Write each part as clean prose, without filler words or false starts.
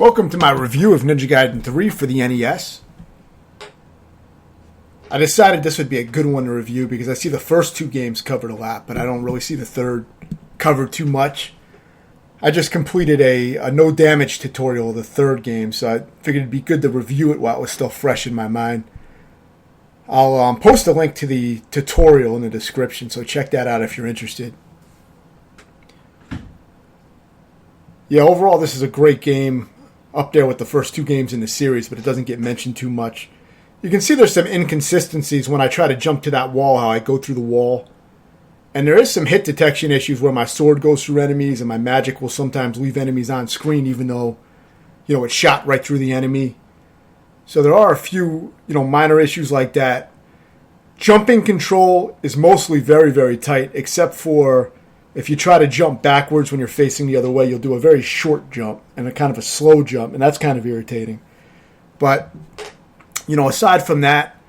Welcome to my review of Ninja Gaiden 3 for the NES. I decided this would be a good one to review because I see the first two games covered a lot, but I don't really see the third covered too much. I just completed a no damage tutorial of the third game, so I figured it'd be good to review it while it was still fresh in my mind. I'll post a link to the tutorial in the description, so check that out if you're interested. Yeah, overall this is a great game. Up there with the first two games in the series, but it doesn't get mentioned too much. You can see there's some inconsistencies when I try to jump to that wall, how I go through the wall. And there is some hit detection issues where my sword goes through enemies and my magic will sometimes leave enemies on screen even though, it shot right through the enemy. So there are a few, minor issues like that. Jumping control is mostly very, very tight, except for if you try to jump backwards when you're facing the other way, you'll do a very short jump and a kind of a slow jump, and that's kind of irritating. But, aside from that,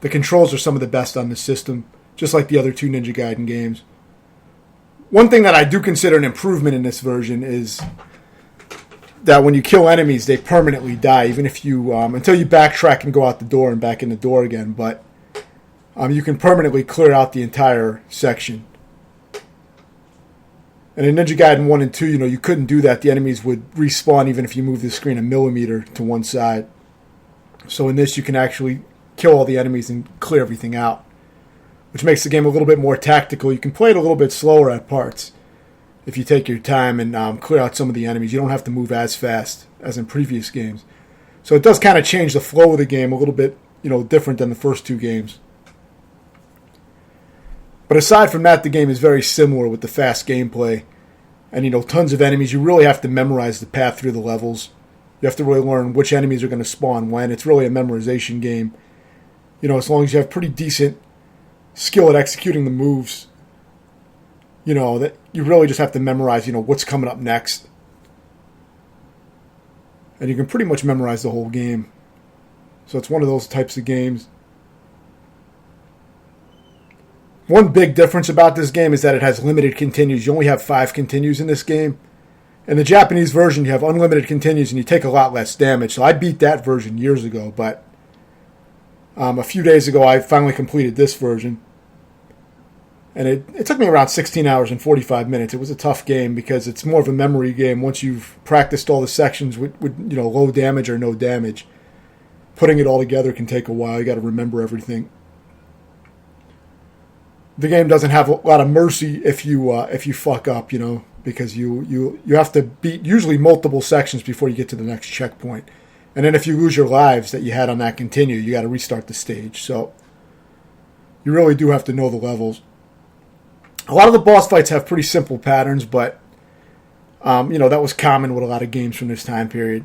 the controls are some of the best on the system, just like the other two Ninja Gaiden games. One thing that I do consider an improvement in this version is that when you kill enemies, they permanently die, even if you, until you backtrack and go out the door and back in the door again, but you can permanently clear out the entire section. And in Ninja Gaiden 1 and 2, you couldn't do that. The enemies would respawn even if you move the screen a millimeter to one side. So in this, you can actually kill all the enemies and clear everything out, which makes the game a little bit more tactical. You can play it a little bit slower at parts if you take your time and clear out some of the enemies. You don't have to move as fast as in previous games. So it does kind of change the flow of the game a little bit, different than the first two games. But aside from that, the game is very similar with the fast gameplay. And, tons of enemies. You really have to memorize the path through the levels. You have to really learn which enemies are going to spawn when. It's really a memorization game. As long as you have pretty decent skill at executing the moves, that you really just have to memorize, what's coming up next. And you can pretty much memorize the whole game. So it's one of those types of games. One big difference about this game is that it has limited continues. You only have 5 continues in this game. In the Japanese version, you have unlimited continues and you take a lot less damage. So I beat that version years ago, but a few days ago I finally completed this version. And it took me around 16 hours and 45 minutes. It was a tough game because it's more of a memory game. Once you've practiced all the sections with low damage or no damage, putting it all together can take a while. You got to remember everything. The game doesn't have a lot of mercy if you fuck up, because you have to beat usually multiple sections before you get to the next checkpoint. And then if you lose your lives that you had on that continue, you got to restart the stage. So you really do have to know the levels. A lot of the boss fights have pretty simple patterns, but that was common with a lot of games from this time period.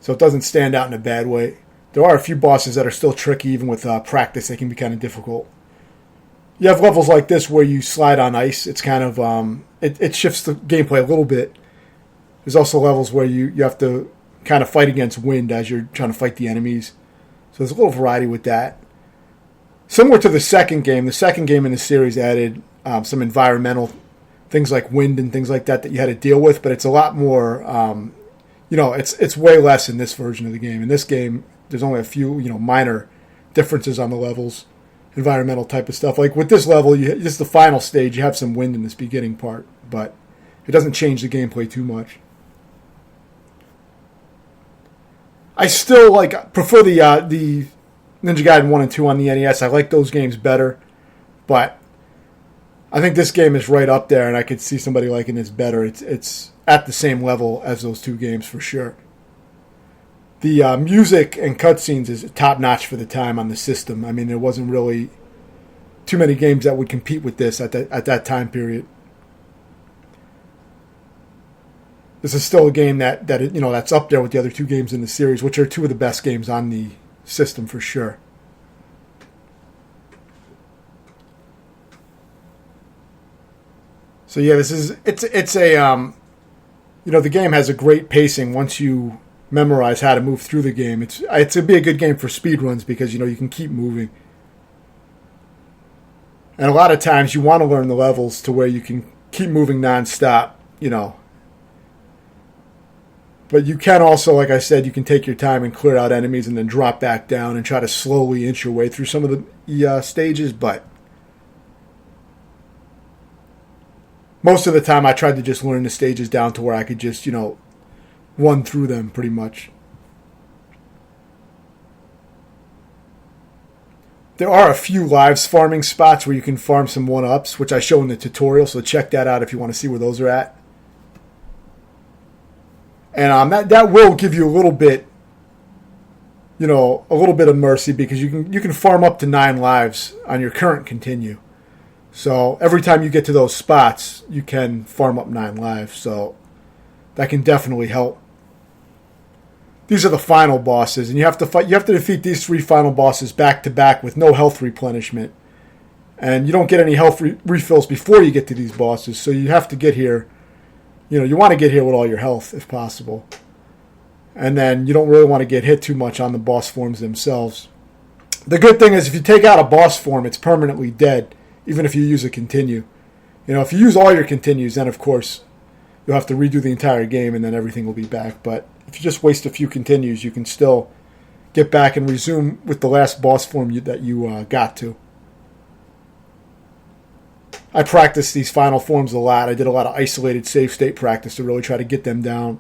So it doesn't stand out in a bad way. There are a few bosses that are still tricky, even with practice. They can be kind of difficult. You have levels like this where you slide on ice. It's kind of, it shifts the gameplay a little bit. There's also levels where you have to kind of fight against wind as you're trying to fight the enemies. So there's a little variety with that. Similar to the second game in the series added some environmental things like wind and things like that you had to deal with, but it's a lot more, it's way less in this version of the game. In this game, there's only a few, minor differences on the levels. Environmental type of stuff. Like with this level, this is the final stage. You have some wind in this beginning part, but it doesn't change the gameplay too much. I still prefer the Ninja Gaiden 1 and 2 on the NES. I like those games better, but I think this game is right up there, and I could see somebody liking this better. It's at the same level as those two games for sure. The music and cutscenes is top-notch for the time on the system. I mean, there wasn't really too many games that would compete with this at that time period. This is still a game that's up there with the other two games in the series, which are two of the best games on the system for sure. So yeah, it's a the game has a great pacing once you memorize how to move through the game. It'd be a good game for speedruns because you can keep moving. And a lot of times you want to learn the levels to where you can keep moving nonstop, But you can also, like I said, you can take your time and clear out enemies and then drop back down and try to slowly inch your way through some of the stages. But most of the time I tried to just learn the stages down to where I could just, run through them pretty much. There are a few lives farming spots where you can farm some 1-ups, which I show in the tutorial, so check that out if you want to see where those are at. And that will give you a little bit of mercy, because you can farm up to 9 lives on your current continue. So every time you get to those spots, you can farm up 9 lives. So that can definitely help. These are the final bosses, and you have to defeat these 3 final bosses back to back with no health replenishment. And you don't get any health refills before you get to these bosses, so you have to get here. You want to get here with all your health if possible. And then you don't really want to get hit too much on the boss forms themselves. The good thing is if you take out a boss form, it's permanently dead, even if you use a continue. If you use all your continues, then of course you'll have to redo the entire game and then everything will be back. But if you just waste a few continues, you can still get back and resume with the last boss form that you got to. I practiced these final forms a lot. I did a lot of isolated save state practice to really try to get them down.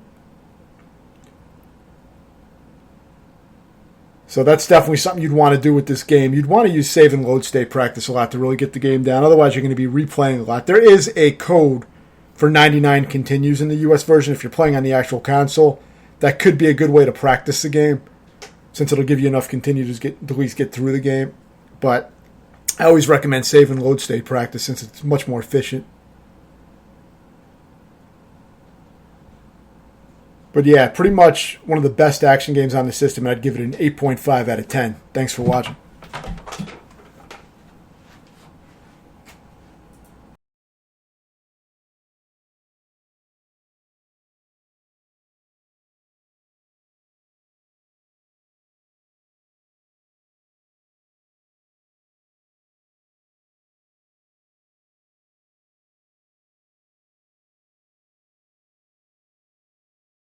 So that's definitely something you'd want to do with this game. You'd want to use save and load state practice a lot to really get the game down. Otherwise, you're going to be replaying a lot. There is a code for 99 continues in the US version if you're playing on the actual console. That could be a good way to practice the game, since it'll give you enough continues to at least get through the game. But I always recommend save and load state practice since it's much more efficient. But yeah, pretty much one of the best action games on the system, and I'd give it an 8.5 out of 10. Thanks for watching.